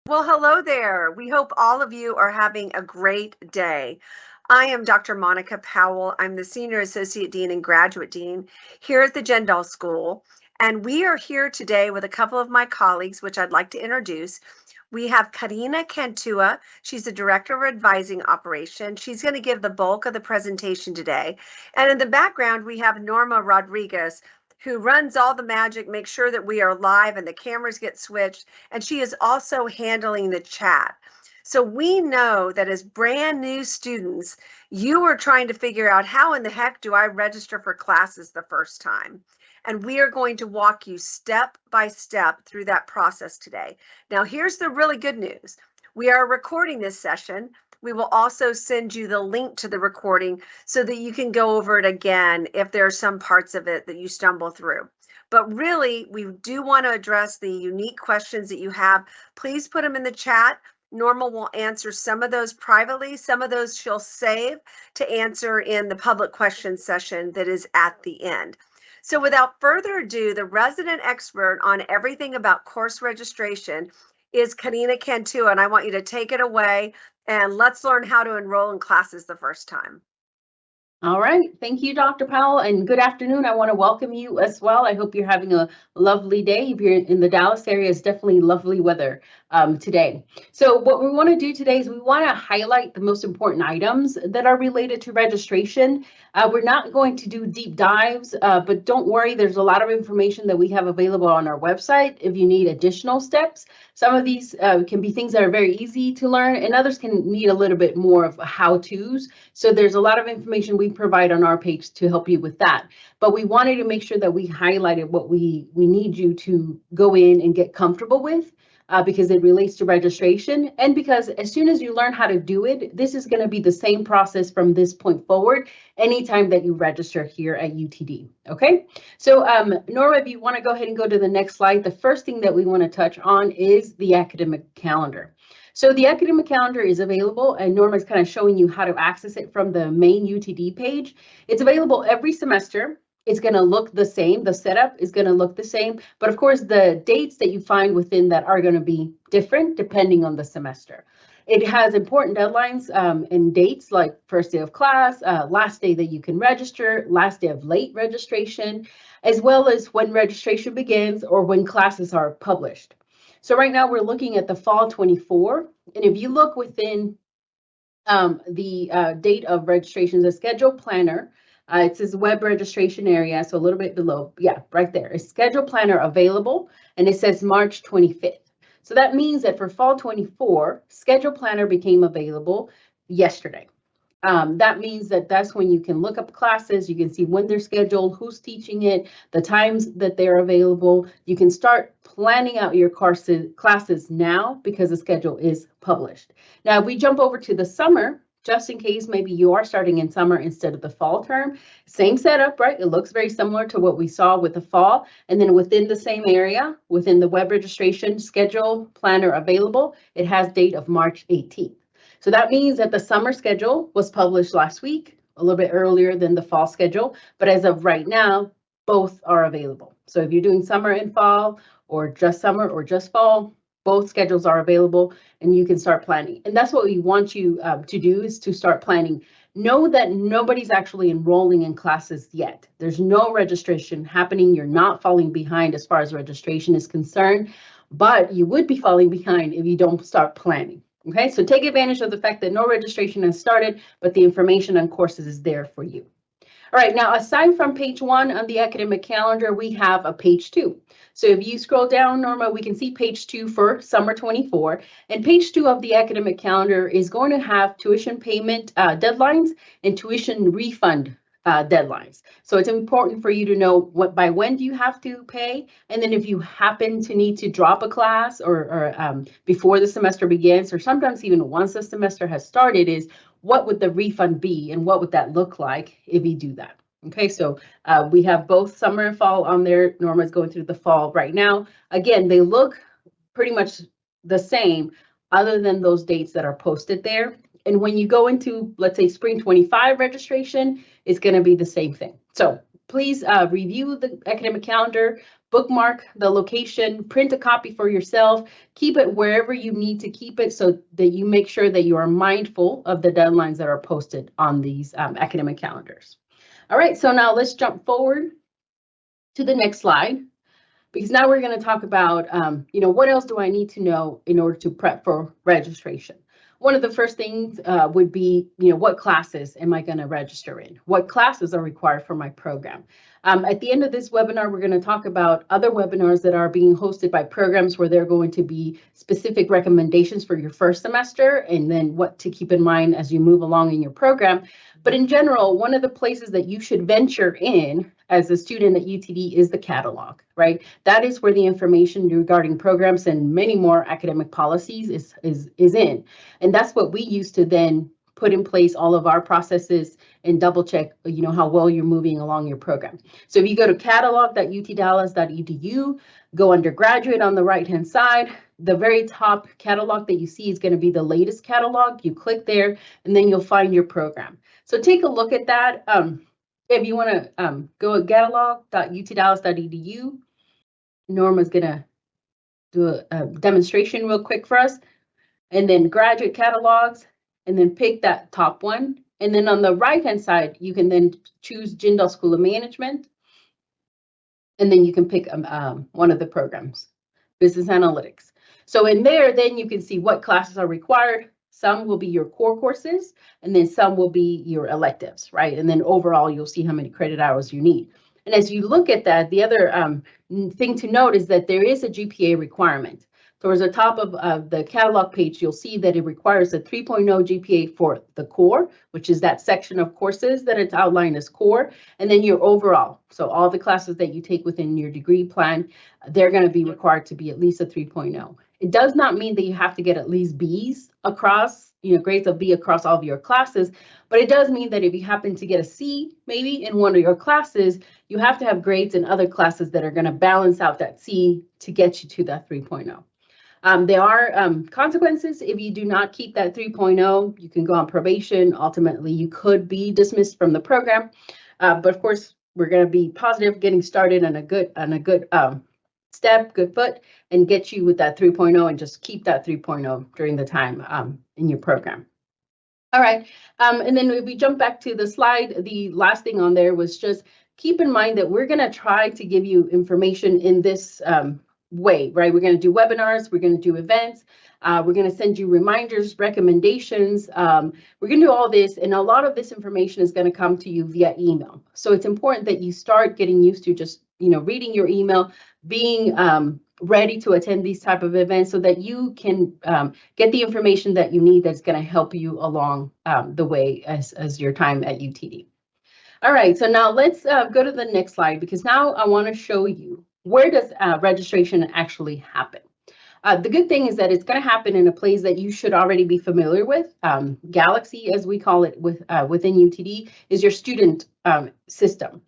Well, hello there. We hope all of you are having a great day. I am Dr. Monica Powell. I'm the Senior Associate Dean and Graduate Dean here at the Jindal School. And we are here today with a couple of my colleagues, which I'd like to introduce. We have Corina Cantua. She's the Director of Advising Operations. She's going to give the bulk of the presentation today. And in the background, we have Norma Rodriguez, who runs all the magic, makes sure that we are live and the cameras get switched. And she is also handling the chat. So we know that as brand new students, you are trying to figure out how in the heck do I register for classes the first time? And we are going to walk you step by step through that process today. Now, here's the really good news. We are recording this session. We will also send you the link to the recording so that you can go over it again if there are some parts of it that you stumble through. But really, we do want to address the unique questions that you have. Please put them in the chat. Norma will answer some of those privately. Some of those she'll save to answer in the public question session that is at the end. So without further ado, the resident expert on everything about course registration is Corina Cantua, and I want you to take it away and let's learn how to enroll in classes the first time. All right. Thank you, Dr. Powell, and good afternoon. I want to welcome you as well. I hope you're having a lovely day. If you're in the Dallas area, it's definitely lovely weather today. So what we want to do today is we want to highlight the most important items that are related to registration. We're not going to do deep dives, but don't worry, there's a lot of information that we have available on our website if you need additional steps. Some of these can be things that are very easy to learn, and others can need a little bit more of how-tos. So there's a lot of information we provide on our page to help you with that. But we wanted to make sure that we highlighted what we need you to go in and get comfortable with. Because it relates to registration, and because as soon as you learn how to do it, this is going to be the same process from this point forward anytime that you register here at UTD. Okay, so Norma, if you want to go ahead and go to the next slide, the first thing that we want to touch on is the academic calendar. So the academic calendar is available, and Norma is kind of showing you how to access it from the main UTD page. It's available every semester. It's going to look the same. The setup is going to look the same. But of course, the dates that you find within that are going to be different depending on the semester. It has important deadlines and dates like first day of class, last day that you can register, last day of late registration, as well as when registration begins or when classes are published. So right now we're looking at the fall 24. And if you look within the date of registration, the schedule planner, it says web registration area, so a little bit below. Yeah, right there. A schedule planner available, and it says March 25th. So that means that for fall 24, schedule planner became available yesterday. That means that that's when you can look up classes, you can see when they're scheduled, who's teaching it, the times that they're available. You can start planning out your classes now because the schedule is published. Now, if we jump over to the summer, just in case maybe you are starting in summer instead of the fall term, same setup, right? It looks very similar to what we saw with the fall. And then within the same area, within the web registration schedule planner available, it has date of March 18th. So that means that the summer schedule was published last week, a little bit earlier than the fall schedule, but as of right now, both are available. So if you're doing summer and fall, or just summer or just fall, both schedules are available and you can start planning. And that's what we want you to do, is to start planning. Know that nobody's actually enrolling in classes yet. There's no registration happening. You're not falling behind as far as registration is concerned, but you would be falling behind if you don't start planning. Okay, so take advantage of the fact that no registration has started, but the information on courses is there for you. All right, now aside from page 1 on the academic calendar, we have a page 2. So if you scroll down, Norma, we can see page 2 for summer 24. And page 2 of the academic calendar is going to have tuition payment deadlines and tuition refund deadlines. So it's important for you to know by when do you have to pay, and then if you happen to need to drop a class or before the semester begins, or sometimes even once the semester has started, is what would the refund be and what would that look like if you do that? Okay, so we have both summer and fall on there. Norma's going through the fall right now. Again, they look pretty much the same other than those dates that are posted there. And when you go into, let's say, spring 25 registration, it's going to be the same thing. So please review the academic calendar, bookmark the location, print a copy for yourself, keep it wherever you need to keep it so that you make sure that you are mindful of the deadlines that are posted on these academic calendars. All right, so now let's jump forward to the next slide, because now we're going to talk about, what else do I need to know in order to prep for registration? One of the first things would be, what classes am I going to register in? What classes are required for my program? At the end of this webinar, we're going to talk about other webinars that are being hosted by programs where there are going to be specific recommendations for your first semester and then what to keep in mind as you move along in your program. But in general, one of the places that you should venture in as a student at UTD is the catalog, right? That is where the information regarding programs and many more academic policies is in. And that's what we use to then put in place all of our processes and double check, how well you're moving along your program. So if you go to catalog.utdallas.edu, go under graduate on the right-hand side, the very top catalog that you see is going to be the latest catalog. You click there and then you'll find your program. So take a look at that. If you want to go at catalog.utdallas.edu, Norma's going to do a demonstration real quick for us, and then graduate catalogs, and then pick that top one. And then on the right-hand side, you can then choose Jindal School of Management, and then you can pick one of the programs, Business Analytics. So in there, then you can see what classes are required. Some will be your core courses, and then some will be your electives, right? And then overall, you'll see how many credit hours you need. And as you look at that, the other thing to note is that there is a GPA requirement. Towards the top of the catalog page, you'll see that it requires a 3.0 GPA for the core, which is that section of courses that it's outlined as core, and then your overall. So all the classes that you take within your degree plan, they're going to be required to be at least a 3.0. It does not mean that you have to get at least Bs across, grades of B across all of your classes, but it does mean that if you happen to get a C, maybe in one of your classes, you have to have grades in other classes that are going to balance out that C to get you to that 3.0. There are consequences if you do not keep that 3.0. You can go on probation. Ultimately, you could be dismissed from the program. But of course, we're going to be positive, getting started on a good step, good foot, and get you with that 3.0 and just keep that 3.0 during the time in your program. All right, and then if we jump back to the slide, the last thing on there was just keep in mind that we're going to try to give you information in this way, right? We're going to do webinars, we're going to do events, we're going to send you reminders, recommendations. We're going to do all this, and a lot of this information is going to come to you via email. So it's important that you start getting used to just, reading your email, being ready to attend these type of events so that you can get the information that you need that's going to help you along the way as your time at UTD. All right, so now let's go to the next slide, because now I want to show you where does registration actually happen. The good thing is that it's going to happen in a place that you should already be familiar with. Galaxy, as we call it within UTD, is your student system.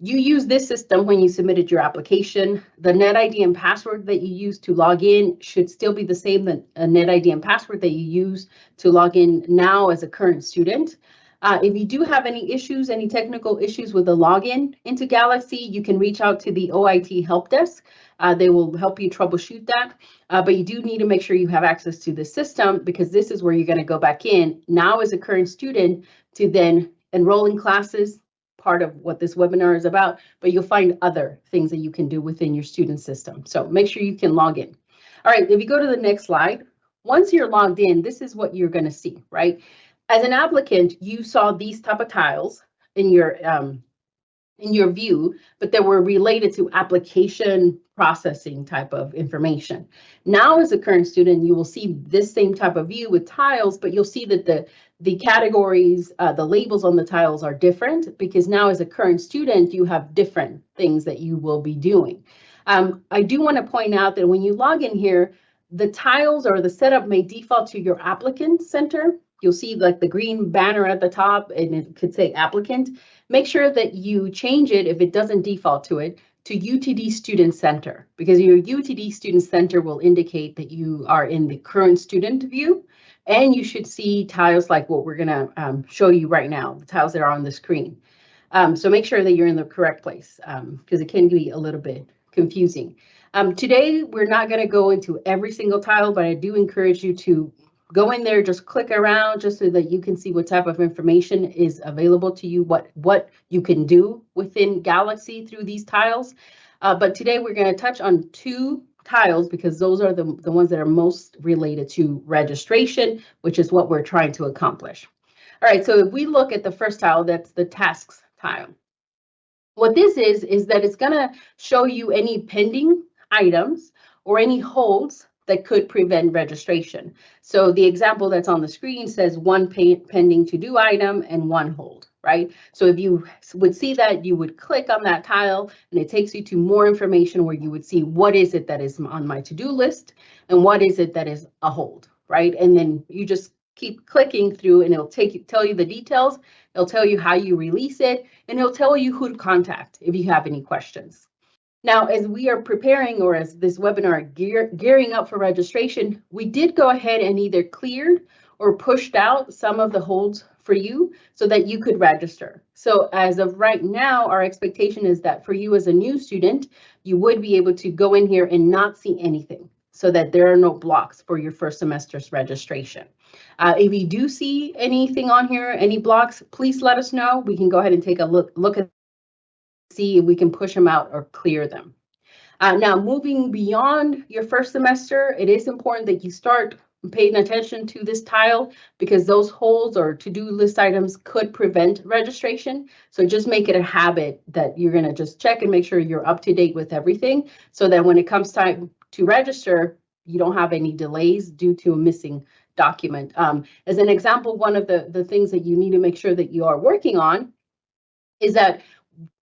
You use this system when you submitted your application. The net ID and password that you use to log in should still be the same net ID and password that you use to log in now as a current student. If you do have any issues, any technical issues with the login into Galaxy, you can reach out to the OIT help desk. They will help you troubleshoot that. But you do need to make sure you have access to the system, because this is where you're going to go back in now as a current student to then enroll in classes, part of what this webinar is about, but you'll find other things that you can do within your student system. So make sure you can log in. All right, if you go to the next slide, once you're logged in, this is what you're going to see, right? As an applicant, you saw these type of tiles in your view, but they were related to application processing type of information. Now, as a current student, you will see this same type of view with tiles, but you'll see that the categories, the labels on the tiles are different, because now as a current student, you have different things that you will be doing. I do want to point out that when you log in here, the tiles or the setup may default to your applicant center. You'll see like the green banner at the top, and it could say applicant. Make sure that you change it, if it doesn't default to it, to UTD Student Center, because your UTD Student Center will indicate that you are in the current student view, and you should see tiles like what we're going to show you right now, the tiles that are on the screen. So make sure that you're in the correct place, because it can be a little bit confusing. Today, we're not going to go into every single tile, but I do encourage you to go in there, just click around just so that you can see what type of information is available to you, what you can do within Galaxy through these tiles. But today we're going to touch on 2 tiles because those are the ones that are most related to registration, which is what we're trying to accomplish. All right, so if we look at the first tile, that's the tasks tile. What this is that it's going to show you any pending items or any holds that could prevent registration. So the example that's on the screen says 1 pending to-do item and 1 hold, right? So if you would see that, you would click on that tile and it takes you to more information where you would see what is it that is on my to-do list and what is it that is a hold, right? And then you just keep clicking through and it'll tell you the details. It'll tell you how you release it, and it'll tell you who to contact if you have any questions. Now, as we are preparing, or as this webinar gearing up for registration, we did go ahead and either cleared or pushed out some of the holds for you so that you could register. So as of right now, our expectation is that for you as a new student, you would be able to go in here and not see anything so that there are no blocks for your first semester's registration. If you do see anything on here, any blocks, please let us know. We can go ahead and take a look at see if we can push them out or clear them. Now, moving beyond your first semester, it is important that you start paying attention to this tile because those holds or to-do list items could prevent registration. So just make it a habit that you're going to just check and make sure you're up to date with everything so that when it comes time to register, you don't have any delays due to a missing document. As an example, one of the things that you need to make sure that you are working on is that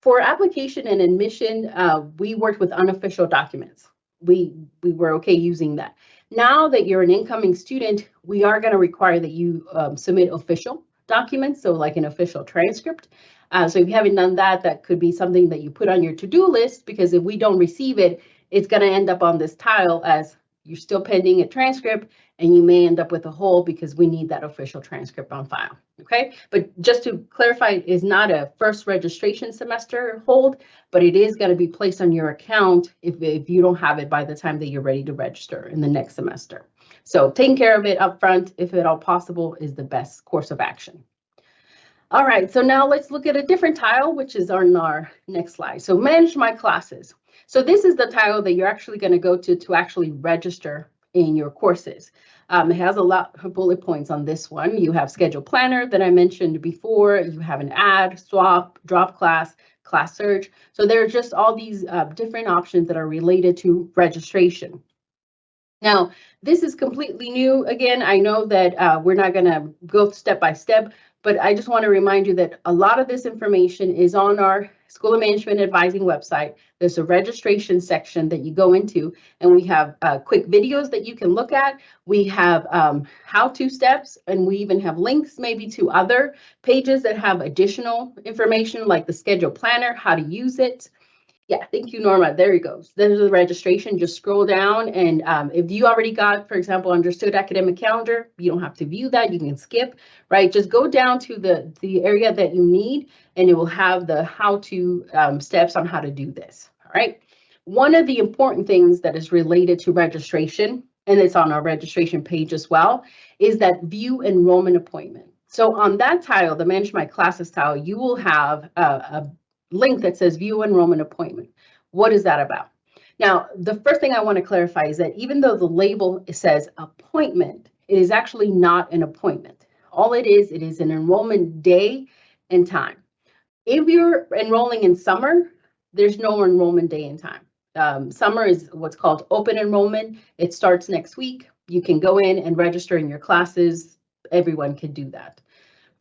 for application and admission, we worked with unofficial documents. We were okay using that. Now that you're an incoming student, we are going to require that you submit official documents, so like an official transcript. So if you haven't done that, that could be something that you put on your to-do list, because if we don't receive it, it's going to end up on this tile as you're still pending a transcript, and you may end up with a hold because we need that official transcript on file, okay? But just to clarify, it is not a first registration semester hold, but it is going to be placed on your account if you don't have it by the time that you're ready to register in the next semester. So taking care of it up front, if at all possible, is the best course of action. All right, so now let's look at a different tile, which is on our next slide. So manage my classes. So this is the tile that you're actually going to go to actually register in your courses. It has a lot of bullet points on this one. You have schedule planner that I mentioned before. You have an add, swap, drop class, class search. So there are just all these different options that are related to registration. Now, this is completely new. Again, I know that we're not going to go step by step, but I just want to remind you that a lot of this information is on our School of Management Advising website. There's a registration section that you go into, and we have quick videos that you can look at. We have how-to steps, and we even have links maybe to other pages that have additional information like the schedule planner, how to use it. Yeah, thank you, Norma. There it goes. There's the registration. Just scroll down, and if you already got, for example, understood academic calendar, you don't have to view that. You can skip, right? Just go down to the area that you need, and it will have the how-to steps on how to do this. All right. One of the important things that is related to registration, and it's on our registration page as well, is that view enrollment appointment. So on that tile, the Manage My Classes tile, you will have a link that says view enrollment appointment. What is that about? Now, the first thing I want to clarify is that even though the label says appointment, it is actually not an appointment. All it is an enrollment day and time. If you're enrolling in summer, there's no enrollment day and time. Summer is what's called open enrollment. It starts next week. You can go in and register in your classes. Everyone can do that.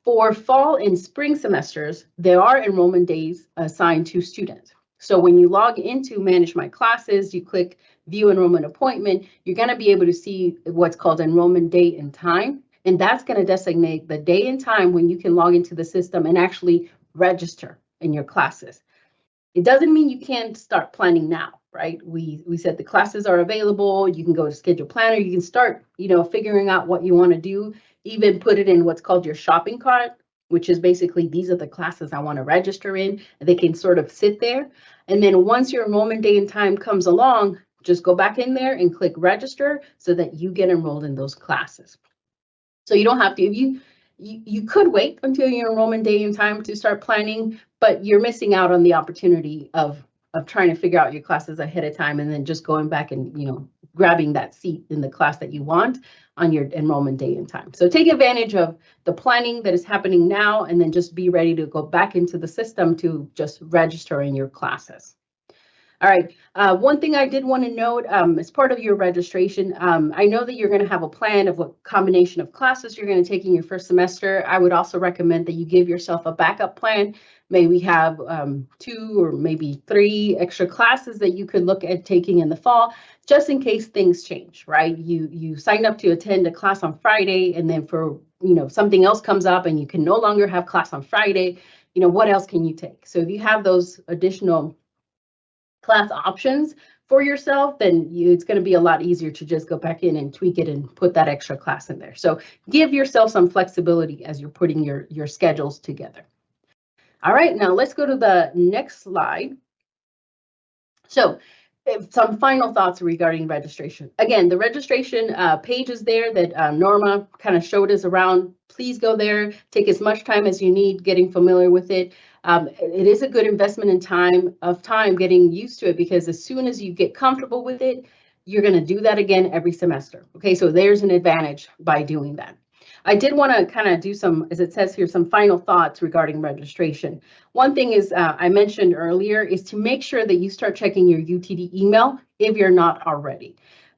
For fall and spring semesters, there are enrollment days assigned to students. So when you log into Manage My Classes, you click View Enrollment Appointment, you're going to be able to see what's called enrollment date and time. And that's going to designate the day and time when you can log into the system and actually register in your classes. It doesn't mean you can't start planning now, right? We said the classes are available. You can go to Schedule Planner. You can start, figuring out what you want to do. Even put it in what's called your shopping cart. which is basically these are the classes I want to register in. They can sort of sit there. And then once your enrollment day and time comes along, just go back in there and click register so that you get enrolled in those classes. So you don't have to, if you could wait until your enrollment day and time to start planning, but you're missing out on the opportunity of trying to figure out your classes ahead of time and then just going back and, you know, grabbing that seat in the class that you want on your enrollment day and time. So take advantage of the planning that is happening now, and then just be ready to go back into the system to just register in your classes. All right, one thing I did want to note as part of your registration, I know that you're going to have a plan of what combination of classes you're going to take in your first semester. I would also recommend that you give yourself a backup plan. Maybe have 2 or maybe 3 extra classes that you could look at taking in the fall, just in case things change, right? You signed up to attend a class on Friday, and then for, you know, something else comes up and you can no longer have class on Friday, you know, what else can you take? So if you have those additional class options for yourself, then it's going to be a lot easier to just go back in and tweak it and put that extra class in there. So give yourself some flexibility as you're putting your schedules together. All right, now let's go to the next slide. So some final thoughts regarding registration. Again, the registration page is there that Norma kind of showed us around. Please go there, take as much time as you need getting familiar with it. It is a good investment in time getting used to it, because as soon as you get comfortable with it, you're going to do that again every semester. Okay, so there's an advantage by doing that. I did want to kind of do some, as it says here, some final thoughts regarding registration. One thing is I mentioned earlier is to make sure that you start checking your UTD email if you're not already.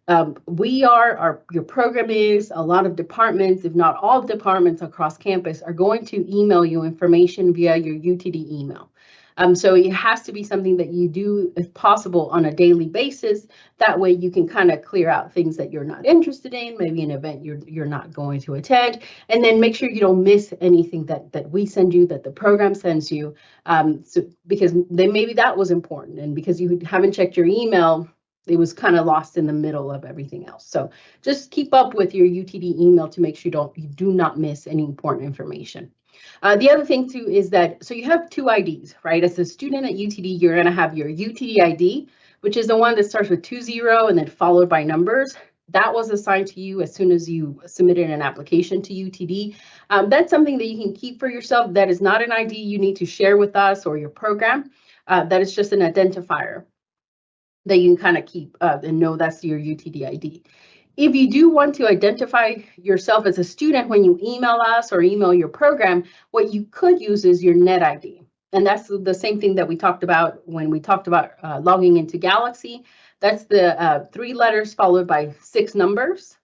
Your program is, a lot of departments, if not all departments across campus, are going to email you information via your UTD email. So it has to be something that you do, if possible, on a daily basis. That way you can kind of clear out things that you're not interested in, maybe an event you're not going to attend, and then make sure you don't miss anything that we send you, that the program sends you, because then maybe that was important, and because you haven't checked your email, it was kind of lost in the middle of everything else. So just keep up with your UTD email to make sure you do not miss any important information. The other thing too is that, so you have 2 IDs, right? As a student at UTD, you're going to have your UTD ID, which is the one that starts with 20 and then followed by numbers. That was assigned to you as soon as you submitted an application to UTD. That's something that you can keep for yourself. That is not an ID you need to share with us or your program. That is just an identifier that you can kind of keep and know that's your UTD ID. If you do want to identify yourself as a student when you email us or email your program, what you could use is your net ID. And that's the same thing that we talked about when we talked about logging into Galaxy. That's the 3 letters followed by 6 numbers.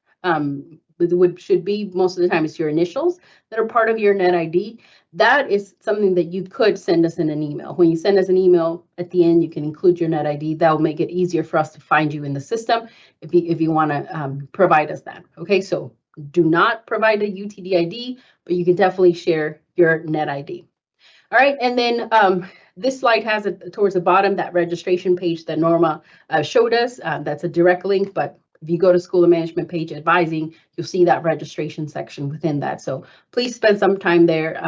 Which should be, most of the time, it's your initials that are part of your net ID. That is something that you could send us in an email. When you send us an email at the end, you can include your net ID. That will make it easier for us to find you in the system if you want to provide us that. Okay, so do not provide a UTD ID, but you can definitely share your net ID. All right, and then this slide has it towards the bottom, that registration page that Norma showed us. That's a direct link, but if you go to School of Management page advising, you'll see that registration section within that. So please spend some time there.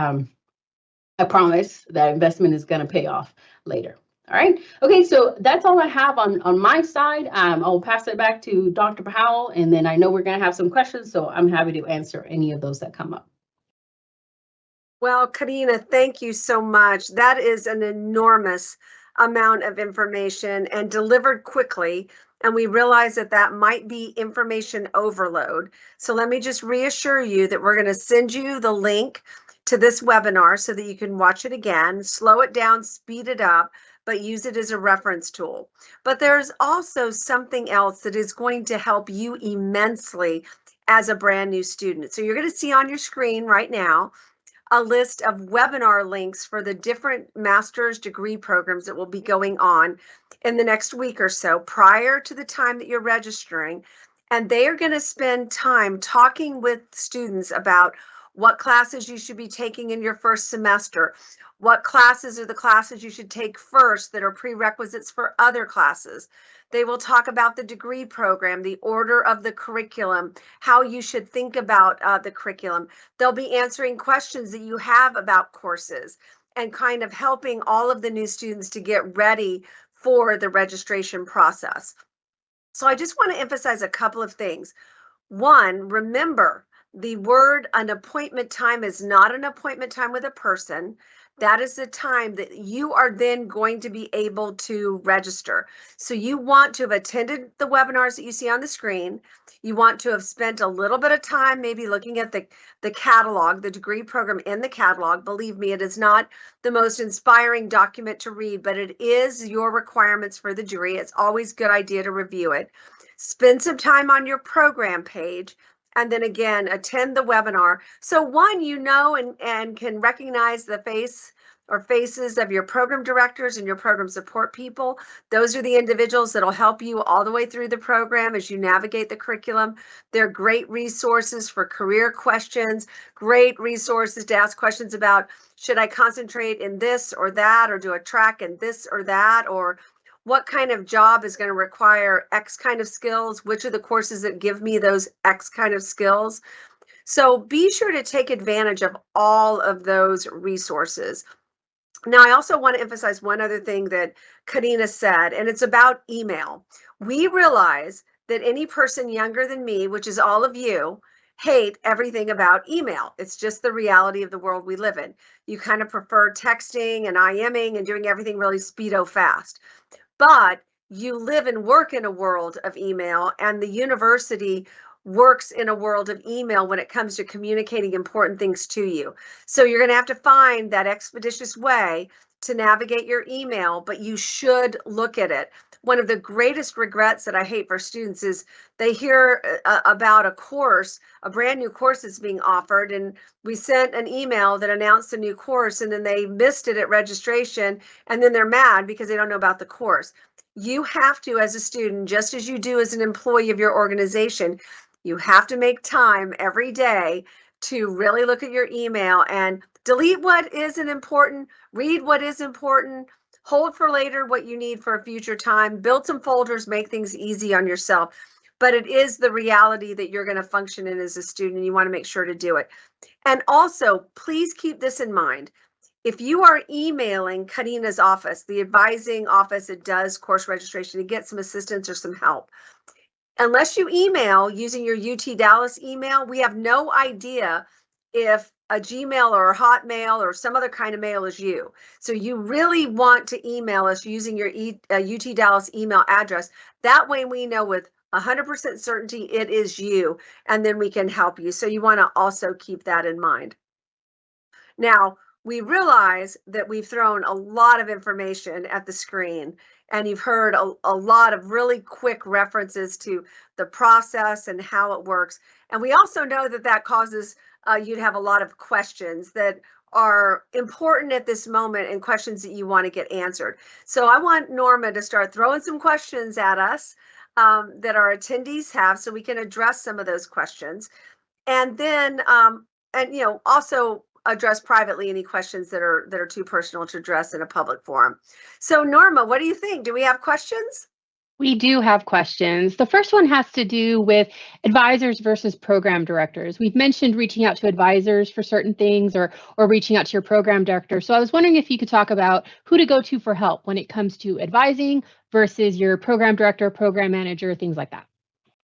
I promise that investment is going to pay off later. All right. Okay, so that's all I have on my side. I'll pass it back to Dr. Powell, and then I know we're going to have some questions, so I'm happy to answer any of those that come up. Well, Corina, thank you so much. That is an enormous amount of information and delivered quickly. And we realize that that might be information overload. So let me just reassure you that we're going to send you the link to this webinar so that you can watch it again, slow it down, speed it up, but use it as a reference tool. But there's also something else that is going to help you immensely as a brand new student. So you're going to see on your screen right now a list of webinar links for the different master's degree programs that will be going on in the next week or so prior to the time that you're registering. And they are going to spend time talking with students about what classes you should be taking in your first semester, what classes are the classes you should take first that are prerequisites for other classes. They will talk about the degree program, the order of the curriculum, how you should think about the curriculum. They'll be answering questions that you have about courses and kind of helping all of the new students to get ready for the registration process. So I just want to emphasize a couple of things. One, remember the word an appointment time is not an appointment time with a person. That is the time that you are then going to be able to register. So you want to have attended the webinars that you see on the screen. You want to have spent a little bit of time maybe looking at the catalog, the degree program in the catalog. Believe me, it is not the most inspiring document to read, but it is your requirements for the degree. It's always a good idea to review it. Spend some time on your program page, and then again, attend the webinar. So one, you know, and can recognize the face or faces of your program directors and your program support people. Those are the individuals that'll help you all the way through the program as you navigate the curriculum. They're great resources for career questions, great resources to ask questions about, should I concentrate in this or that, or do a track in this or that, or what kind of job is going to require X kind of skills? Which are the courses that give me those X kind of skills? So be sure to take advantage of all of those resources. Now, I also want to emphasize one other thing that Corina said, and it's about email. We realize that any person younger than me, which is all of you, hate everything about email. It's just the reality of the world we live in. You kind of prefer texting and IMing and doing everything really speedo fast. But you live and work in a world of email, and the university works in a world of email when it comes to communicating important things to you. So you're going to have to find that expeditious way to navigate your email, but you should look at it. One of the greatest regrets that I hate for students is they hear about a course, a brand new course that's being offered, and we sent an email that announced a new course, and then they missed it at registration, and then they're mad because they don't know about the course. You have to, as a student, just as you do as an employee of your organization, you have to make time every day to really look at your email and delete what isn't important, read what is important, hold for later what you need for a future time, build some folders, make things easy on yourself. But it is the reality that you're going to function in as a student, and you want to make sure to do it. And also, please keep this in mind. If you are emailing Corina's office, the advising office that does course registration, to get some assistance or some help, unless you email using your UT Dallas email, we have no idea if a Gmail or a Hotmail or some other kind of mail is you. So you really want to email us using your UT Dallas email address. That way we know with 100% certainty it is you, and then we can help you. So you want to also keep that in mind. Now, we realize that we've thrown a lot of information at the screen, and you've heard a lot of really quick references to the process and how it works. And we also know that that causes you to have a lot of questions that are important at this moment and questions that you want to get answered. So I want Norma to start throwing some questions at us that our attendees have, so we can address some of those questions. And then, also address privately any questions that are too personal to address in a public forum. So Norma, what do you think? Do we have questions? We do have questions. The first one has to do with advisors versus program directors. We've mentioned reaching out to advisors for certain things or reaching out to your program director. So I was wondering if you could talk about who to go to for help when it comes to advising versus your program director, program manager, things like that.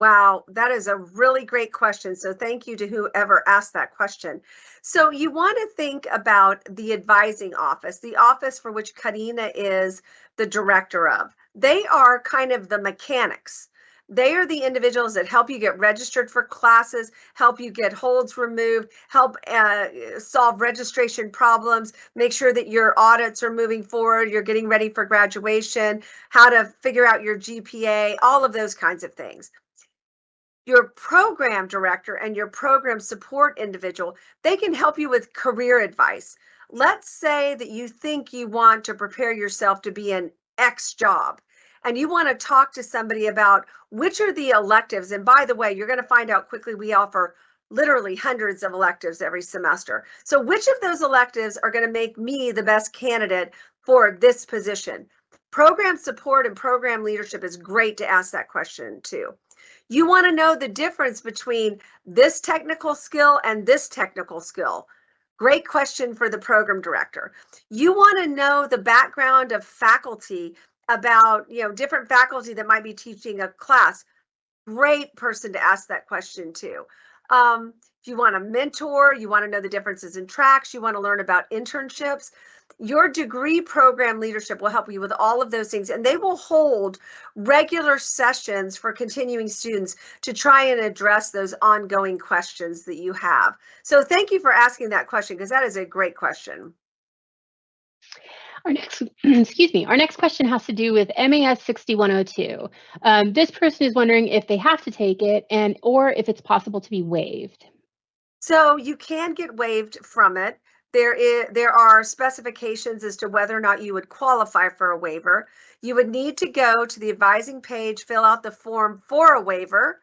Wow, that is a really great question. So thank you to whoever asked that question. So you want to think about the advising office, the office for which Corina is the director of. They are kind of the mechanics. They are the individuals that help you get registered for classes, help you get holds removed, help solve registration problems, make sure that your audits are moving forward, you're getting ready for graduation, how to figure out your GPA, all of those kinds of things. Your program director and your program support individual, they can help you with career advice. Let's say that you think you want to prepare yourself to be an X job, and you want to talk to somebody about which are the electives. And by the way, you're going to find out quickly we offer literally hundreds of electives every semester. So which of those electives are going to make me the best candidate for this position? Program support and program leadership is great to ask that question too. You want to know the difference between this technical skill and this technical skill. Great question for the program director. You want to know the background of faculty about, different faculty that might be teaching a class. Great person to ask that question too. If you want a mentor, you want to know the differences in tracks, you want to learn about internships, your degree program leadership will help you with all of those things, and they will hold regular sessions for continuing students to try and address those ongoing questions that you have. So thank you for asking that question, because that is a great question. Our next, our next question has to do with MAS 6102. This person is wondering if they have to take it or if it's possible to be waived. So you can get waived from it. There are specifications as to whether or not you would qualify for a waiver. You would need to go to the advising page, fill out the form for a waiver,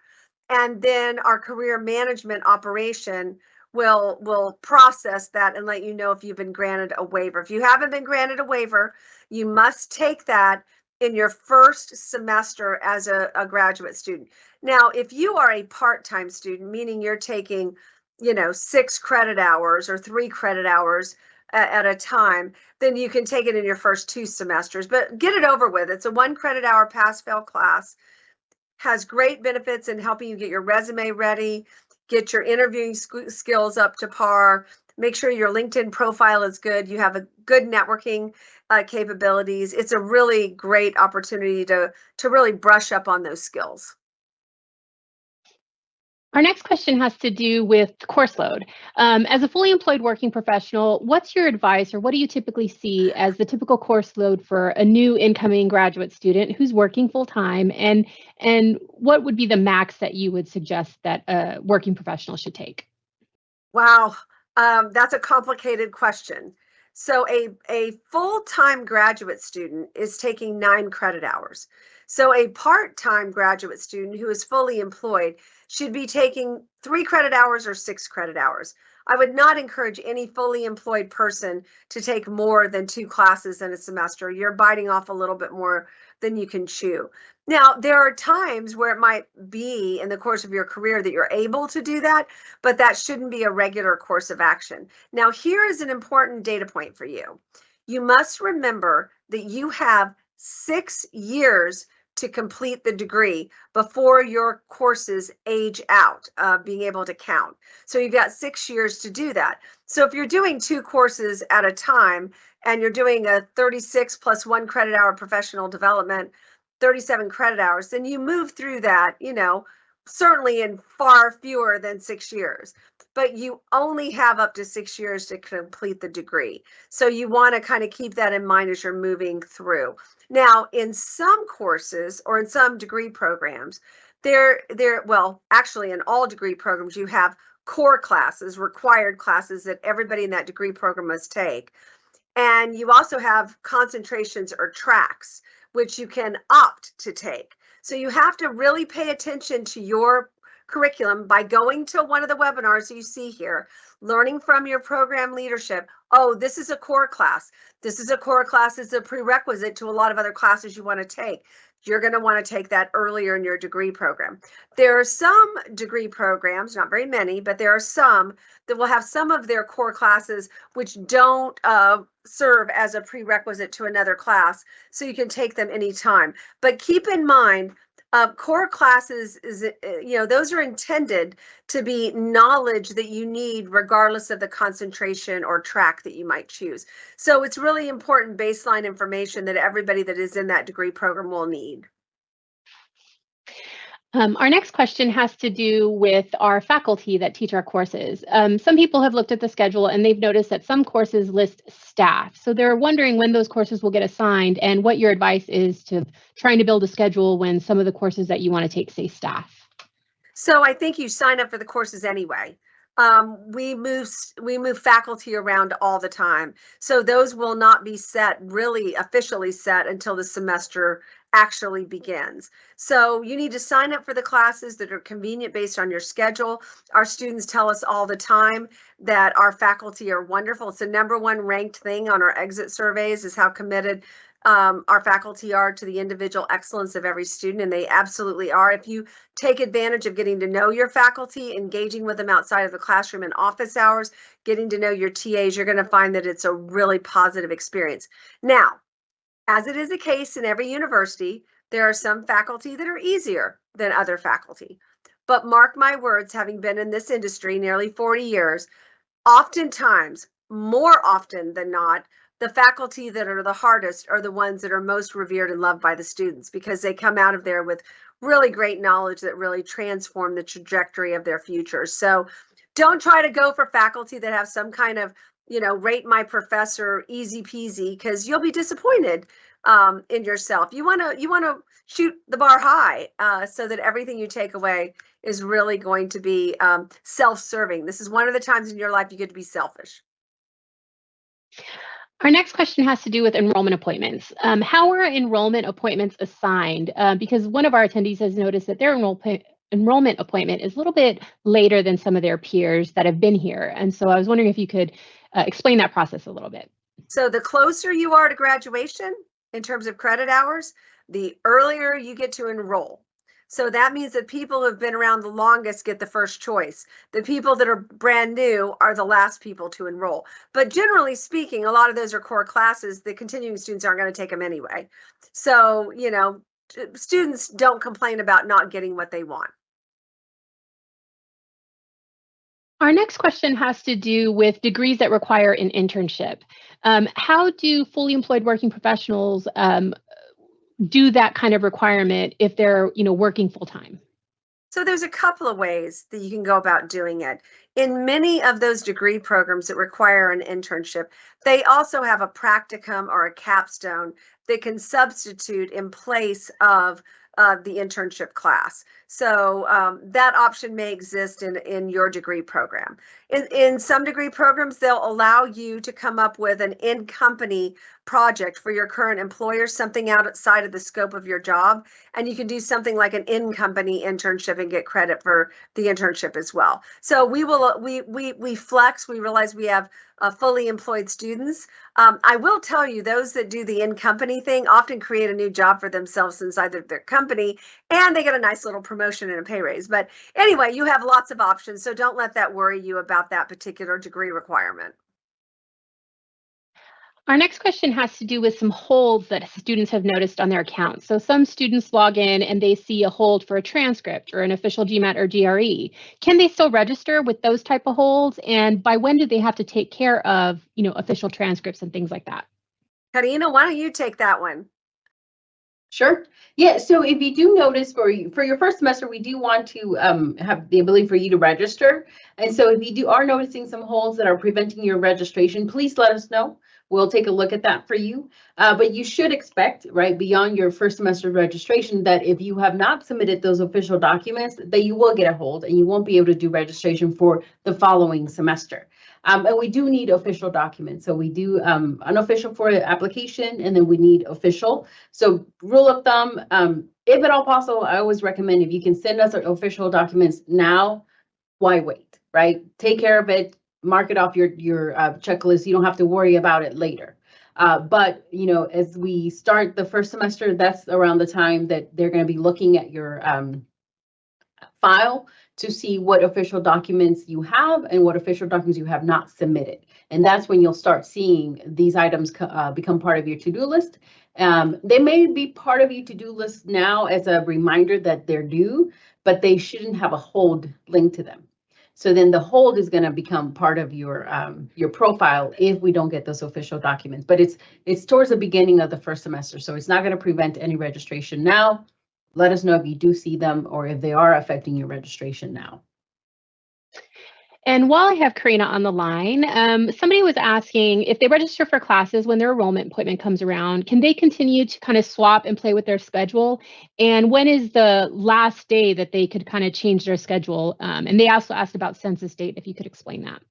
and then our career management operation will process that and let you know if you've been granted a waiver. If you haven't been granted a waiver, you must take that in your first semester as a graduate student. Now, if you are a part-time student, meaning you're taking 6 credit hours or 3 credit hours at a time, then you can take it in your first 2 semesters, but get it over with. It's a 1 credit hour pass-fail class, has great benefits in helping you get your resume ready, get your interviewing skills up to par, make sure your LinkedIn profile is good, you have a good networking capabilities. It's a really great opportunity to really brush up on those skills. Our next question has to do with course load. As a fully employed working professional, what's your advice, or what do you typically see as the typical course load for a new incoming graduate student who's working full time, and what would be the max that you would suggest that a working professional should take? Wow, that's a complicated question. So a full-time graduate student is taking 9 credit hours. So a part-time graduate student who is fully employed should be taking 3 credit hours or 6 credit hours. I would not encourage any fully employed person to take more than 2 classes in a semester. You're biting off a little bit more than you can chew. Now, there are times where it might be in the course of your career that you're able to do that, but that shouldn't be a regular course of action. Now, here is an important data point for you. You must remember that you have 6 years to complete the degree before your courses age out, being able to count. So you've got 6 years to do that. So if you're doing 2 courses at a time and you're doing a 36 plus 1 credit hour professional development, 37 credit hours, then you move through that, certainly in far fewer than 6 years. But you only have up to 6 years to complete the degree. So you want to kind of keep that in mind as you're moving through. Now, in some courses or in some degree programs, actually in all degree programs, you have core classes, required classes that everybody in that degree program must take. And you also have concentrations or tracks, which you can opt to take. So you have to really pay attention to your curriculum by going to one of the webinars you see here, learning from your program leadership. Oh, this is a core class. This is a core class. It's a prerequisite to a lot of other classes you want to take. You're going to want to take that earlier in your degree program. There are some degree programs, not very many, but there are some that will have some of their core classes which don't serve as a prerequisite to another class, so you can take them anytime. But keep in mind, core classes those are intended to be knowledge that you need regardless of the concentration or track that you might choose. So it's really important baseline information that everybody that is in that degree program will need. Our next question has to do with our faculty that teach our courses. Some people have looked at the schedule and they've noticed that some courses list staff. So they're wondering when those courses will get assigned and what your advice is to trying to build a schedule when some of the courses that you want to take say staff. So I think you sign up for the courses anyway. We move faculty around all the time. So those will not be really officially set until the semester actually begins. So you need to sign up for the classes that are convenient based on your schedule. Our students tell us all the time that our faculty are wonderful. It's the #1 ranked thing on our exit surveys is how committed our faculty are to the individual excellence of every student, and they absolutely are. If you take advantage of getting to know your faculty, engaging with them outside of the classroom and office hours, getting to know your TAs, you're going to find that it's a really positive experience. Now, as it is a case in every university, there are some faculty that are easier than other faculty. But mark my words, having been in this industry nearly 40 years, oftentimes, more often than not, the faculty that are the hardest are the ones that are most revered and loved by the students, because they come out of there with really great knowledge that really transform the trajectory of their futures. So don't try to go for faculty that have some kind of, rate my professor easy peasy, because you'll be disappointed in yourself. You want to shoot the bar high, so that everything you take away is really going to be self-serving. This is one of the times in your life you get to be selfish. Our next question has to do with enrollment appointments. How are enrollment appointments assigned? Because one of our attendees has noticed that their enrollment appointment is a little bit later than some of their peers that have been here. And so I was wondering if you could explain that process a little bit. So the closer you are to graduation in terms of credit hours, the earlier you get to enroll. So that means that people who have been around the longest get the first choice. The people that are brand new are the last people to enroll. But generally speaking, a lot of those are core classes. The continuing students aren't going to take them anyway. So, students don't complain about not getting what they want. Our next question has to do with degrees that require an internship. How do fully employed working professionals do that kind of requirement if they're, working full time? So there's a couple of ways that you can go about doing it. In many of those degree programs that require an internship, they also have a practicum or a capstone that can substitute in place of the internship class. So that option may exist in your degree program. In some degree programs, they'll allow you to come up with an in-company project for your current employer, something outside of the scope of your job, and you can do something like an in-company internship and get credit for the internship as well. So we flex. We realize we have fully employed students. I will tell you, those that do the in-company thing often create a new job for themselves inside their company, and they get a nice little promotion and a pay raise. But anyway, you have lots of options, so don't let that worry you about that particular degree requirement. Our next question has to do with some holds that students have noticed on their accounts. So some students log in and they see a hold for a transcript or an official GMAT or GRE. Can they still register with those type of holds? And by when do they have to take care of, official transcripts and things like that? Corina, why don't you take that one? Sure. Yeah. So if you do notice for your first semester, we do want to have the ability for you to register. And so if you are noticing some holds that are preventing your registration, please let us know. We'll take a look at that for you. But you should expect, right, beyond your first semester registration, that if you have not submitted those official documents, that you will get a hold and you won't be able to do registration for the following semester. And we do need official documents. So we do unofficial for the application, and then we need official. So rule of thumb, if at all possible, I always recommend if you can send us official documents now, why wait, right? Take care of it, mark it off your checklist. You don't have to worry about it later. But, as we start the first semester, that's around the time that they're going to be looking at your file to see what official documents you have and what official documents you have not submitted. And that's when you'll start seeing these items become part of your to-do list. They may be part of your to-do list now as a reminder that they're due, but they shouldn't have a hold linked to them. So then the hold is going to become part of your profile if we don't get those official documents. But it's towards the beginning of the first semester, so it's not going to prevent any registration now. Let us know if you do see them or if they are affecting your registration now. And while I have Corina on the line, somebody was asking if they register for classes when their enrollment appointment comes around, can they continue to kind of swap and play with their schedule? And when is the last day that they could kind of change their schedule? And they also asked about census date, if you could explain that.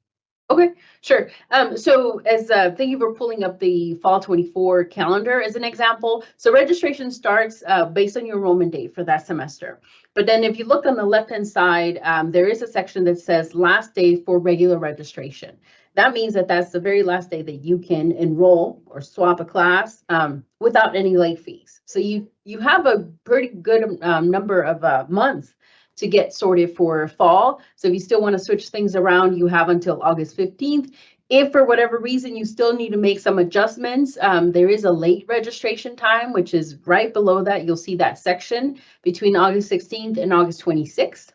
Okay, sure. So thank you for pulling up the fall 24 calendar as an example. So registration starts based on your enrollment date for that semester. But then if you look on the left-hand side, there is a section that says last day for regular registration. that means that that's the very last day that you can enroll or swap a class without any late fees. So you have a pretty good number of months to get sorted for fall. So if you still want to switch things around, you have until August 15th. If for whatever reason you still need to make some adjustments, there is a late registration time, which is right below that. You'll see that section between August 16th and August 26th.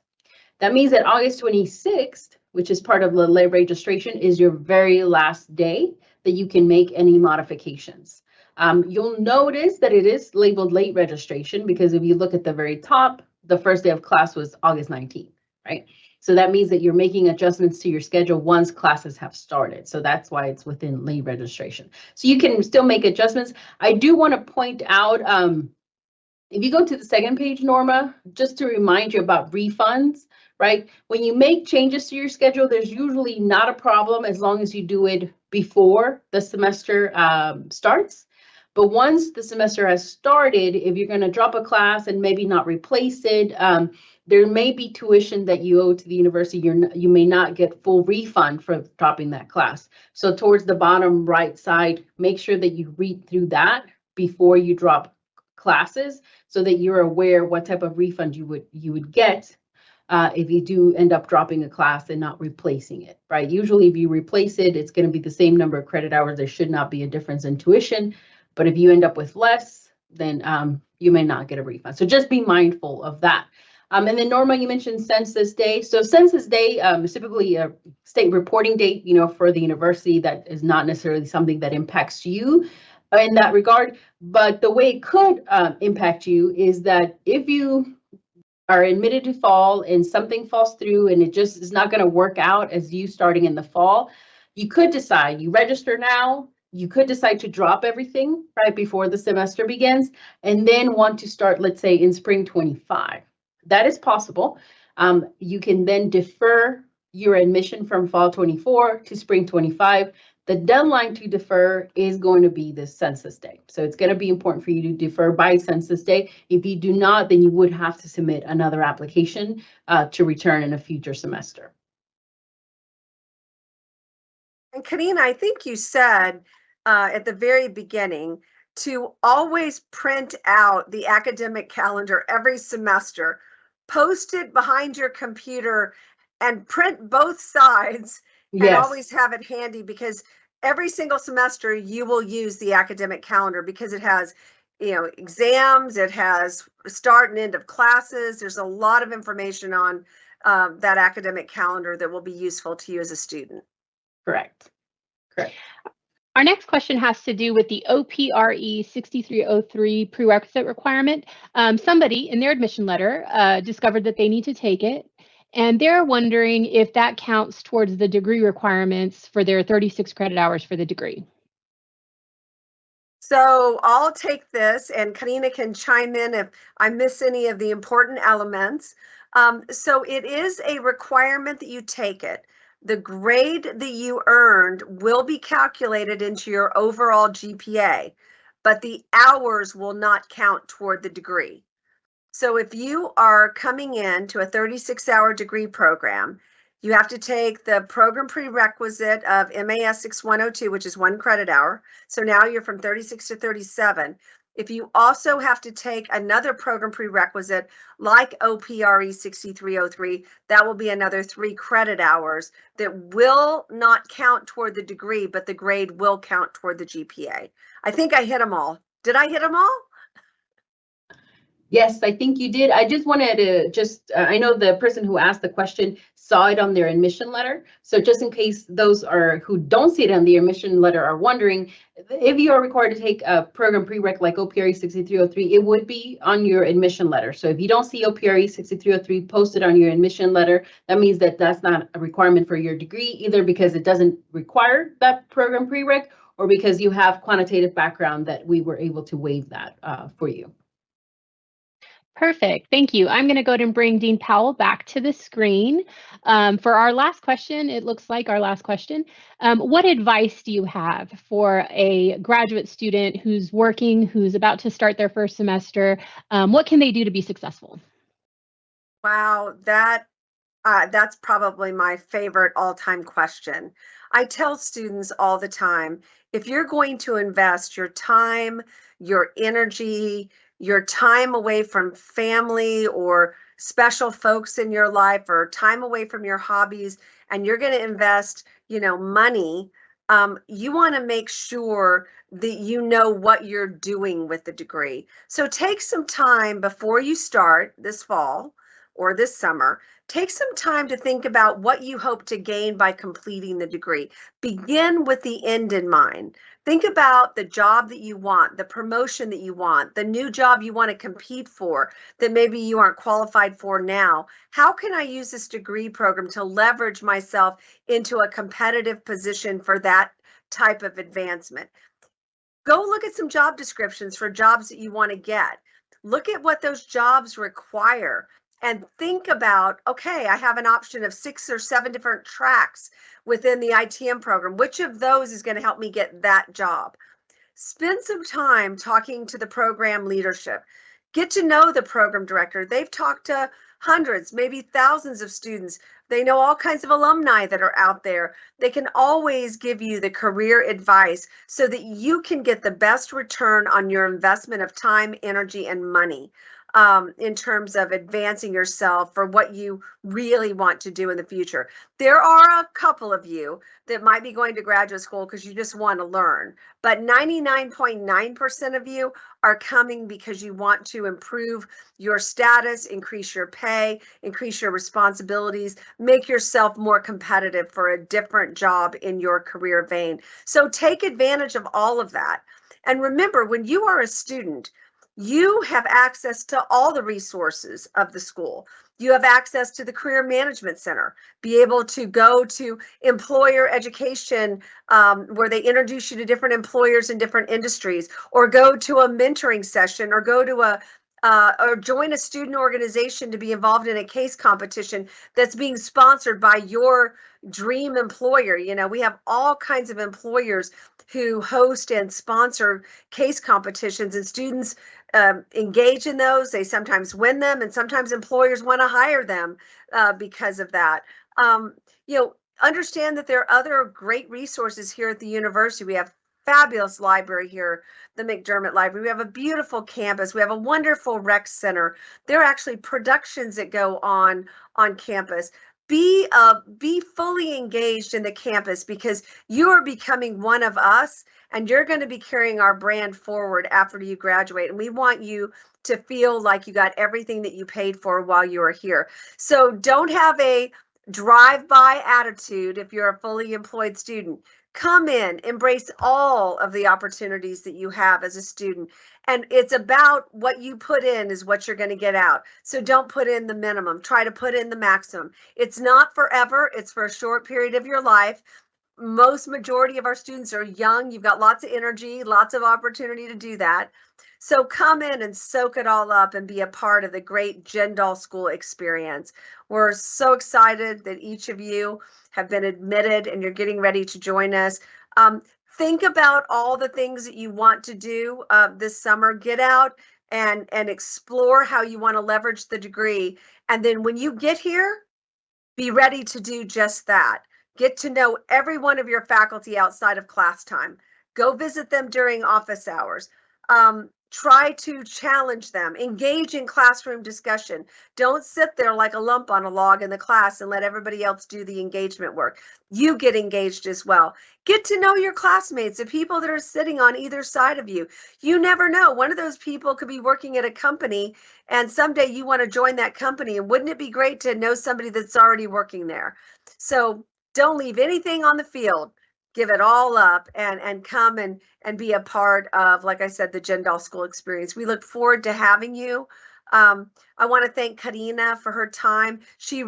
That means that August 26th, which is part of the late registration, is your very last day that you can make any modifications. You'll notice that it is labeled late registration because if you look at the very top, the first day of class was August 19th, right? So that means that you're making adjustments to your schedule once classes have started. So that's why it's within late registration. So you can still make adjustments. I do want to point out, if you go to the second page, Norma, just to remind you about refunds, right? When you make changes to your schedule, there's usually not a problem as long as you do it before the semester starts. But once the semester has started, if you're going to drop a class and maybe not replace it, there may be tuition that you owe to the university. You may not get full refund for dropping that class. So towards the bottom right side, make sure that you read through that before you drop classes so that you're aware what type of refund you would get if you do end up dropping a class and not replacing it, right? Usually if you replace it, it's going to be the same number of credit hours. There should not be a difference in tuition. But if you end up with less, then you may not get a refund. So just be mindful of that. And then Norma, you mentioned Census Day. So Census Day is typically a state reporting date, for the university. That is not necessarily something that impacts you in that regard. But the way it could impact you is that if you are admitted to fall and something falls through and it just is not going to work out as you starting in the fall, you could decide, you register now, you could decide to drop everything right before the semester begins and then want to start, let's say, in spring 25. That is possible. You can then defer your admission from fall 24 to spring 25. The deadline to defer is going to be this Census Day. So it's going to be important for you to defer by Census Day. If you do not, then you would have to submit another application to return in a future semester. And Corina, I think you said at the very beginning to always print out the academic calendar every semester, post it behind your computer and print both sides and always have it handy because every single semester you will use the academic calendar because it has, exams, it has start and end of classes. There's a lot of information on that academic calendar that will be useful to you as a student. Correct. Our next question has to do with the OPRE 6303 prerequisite requirement. Somebody in their admission letter discovered that they need to take it, and they're wondering if that counts towards the degree requirements for their 36 credit hours for the degree. So I'll take this, and Corina can chime in if I miss any of the important elements. So it is a requirement that you take it. The grade that you earned will be calculated into your overall GPA, but the hours will not count toward the degree. So if you are coming in to a 36-hour degree program, you have to take the program prerequisite of MAS 6102, which is 1 credit hour. So now you're from 36 to 37. If you also have to take another program prerequisite like OPRE 6303, that will be another 3 credit hours that will not count toward the degree, but the grade will count toward the GPA. I think I hit them all. Did I hit them all? Yes, I think you did. I just wanted to I know the person who asked the question saw it on their admission letter. So just in case those who don't see it on the admission letter are wondering, if you are required to take a program prereq like OPRE 6303, it would be on your admission letter. So if you don't see OPRE 6303 posted on your admission letter, that means that that's not a requirement for your degree, either because it doesn't require that program prereq or because you have quantitative background that we were able to waive that for you. Perfect. Thank you. I'm going to go ahead and bring Dean Powell back to the screen. For our last question, it looks like our last question. What advice do you have for a graduate student who's working, who's about to start their first semester? What can they do to be successful? Wow, that That's probably my favorite all-time question. I tell students all the time, if you're going to invest your time, your energy, your time away from family or special folks in your life or time away from your hobbies, and you're going to invest, money, you want to make sure that you know what you're doing with the degree. So take some time before you start this fall or this summer. Take some time to think about what you hope to gain by completing the degree. Begin with the end in mind. Think about the job that you want, the promotion that you want, the new job you want to compete for that maybe you aren't qualified for now. How can I use this degree program to leverage myself into a competitive position for that type of advancement? Go look at some job descriptions for jobs that you want to get. Look at what those jobs require and think about, okay, I have an option of 6 or 7 different tracks within the ITM program. Which of those is going to help me get that job? Spend some time talking to the program leadership. Get to know the program director. They've talked to hundreds, maybe thousands of students. They know all kinds of alumni that are out there. They can always give you the career advice so that you can get the best return on your investment of time, energy, and money in terms of advancing yourself for what you really want to do in the future. There are a couple of you that might be going to graduate school because you just want to learn, but 99.9% of you are coming because you want to improve your status, increase your pay, increase your responsibilities, make yourself more competitive for a different job in your career vein. So take advantage of all of that. And remember, when you are a student, you have access to all the resources of the school. You have access to the Career Management Center, be able to go to employer education where they introduce you to different employers in different industries, or go to a mentoring session, or go to or join a student organization to be involved in a case competition that's being sponsored by your dream employer. We have all kinds of employers who host and sponsor case competitions, and students engage in those. They sometimes win them, and sometimes employers want to hire them because of that. Understand that there are other great resources here at the university. We have fabulous library here, the McDermott Library. We have a beautiful campus. We have a wonderful rec center. There are actually productions that go on campus. Be fully engaged in the campus, because you are becoming one of us, and you're going to be carrying our brand forward after you graduate. And we want you to feel like you got everything that you paid for while you were here. So don't have a drive-by attitude if you're a fully employed student. Come in, embrace all of the opportunities that you have as a student. And it's about what you put in is what you're going to get out. So don't put in the minimum. Try to put in the maximum. It's not forever. It's for a short period of your life. Majority of our students are young. You've got lots of energy, lots of opportunity to do that. So come in and soak it all up and be a part of the great Jindal School experience. We're so excited that each of you have been admitted and you're getting ready to join us. Think about all the things that you want to do this summer. Get out and explore how you want to leverage the degree. And then when you get here, be ready to do just that. Get to know every one of your faculty outside of class time. Go visit them during office hours. Try to challenge them. Engage in classroom discussion. Don't sit there like a lump on a log in the class and let everybody else do the engagement work. You get engaged as well. Get to know your classmates, the people that are sitting on either side of you. You never know. One of those people could be working at a company, and someday you want to join that company. And wouldn't it be great to know somebody that's already working there? So don't leave anything on the field. Give it all up and come and be a part of, like I said, the Jindal School experience. We look forward to having you. I want to thank Corina for her time. She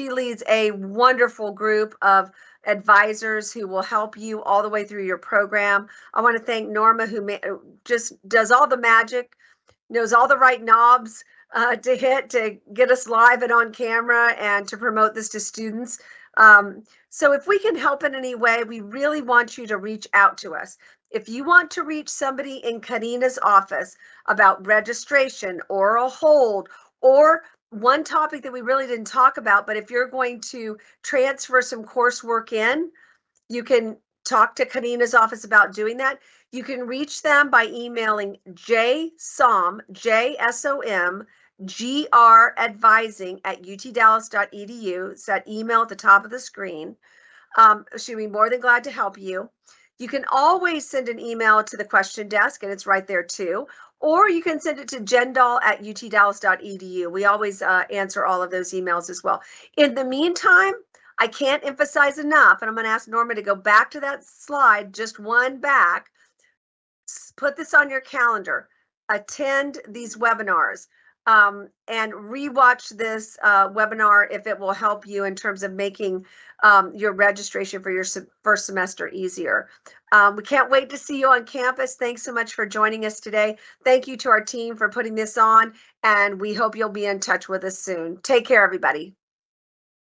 leads a wonderful group of advisors who will help you all the way through your program. I want to thank Norma, who just does all the magic, knows all the right knobs to hit to get us live and on camera and to promote this to students. So if we can help in any way, we really want you to reach out to us. If you want to reach somebody in Corina's office about registration or a hold, or one topic that we really didn't talk about, but if you're going to transfer some coursework in, you can talk to Corina's office about doing that. You can reach them by emailing JSOM, JSOM, GR advising at utdallas.edu. It's that email at the top of the screen. She'd be more than glad to help you. You can always send an email to the question desk, and it's right there too. Or you can send it to jendal@utdallas.edu. We always answer all of those emails as well. In the meantime, I can't emphasize enough, and I'm going to ask Norma to go back to that slide, just one back. Put this on your calendar. Attend these webinars. And rewatch this webinar if it will help you in terms of making your registration for your first semester easier. We can't wait to see you on campus. Thanks so much for joining us today. Thank you to our team for putting this on, and we hope you'll be in touch with us soon. Take care, everybody.